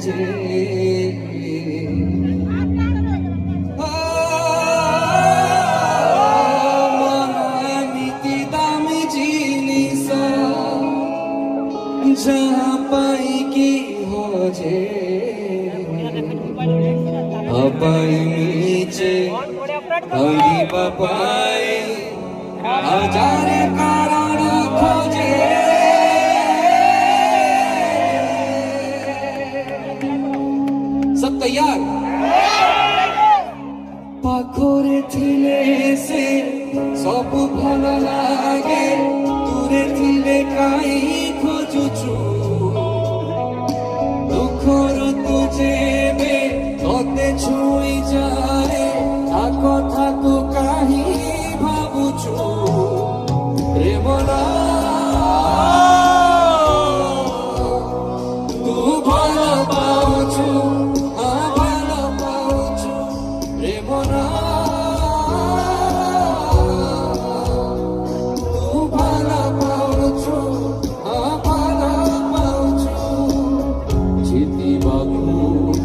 যে এମିତି দামি জিনিস যাহা পাই কি হজে আপাই নিচে করিবা পাই হাজারে কারণ খোঁজে सब तैयार पाखरे थिले से सब भल लागे दूरे थिले काई खोजुछु दुखर तुझे में तोते छुई जाए आ कथा तो काहि भाबुछु रे मोरा तू भल पाउछु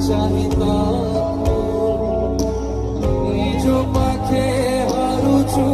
চাহিদা নিজ পাখে হারুছু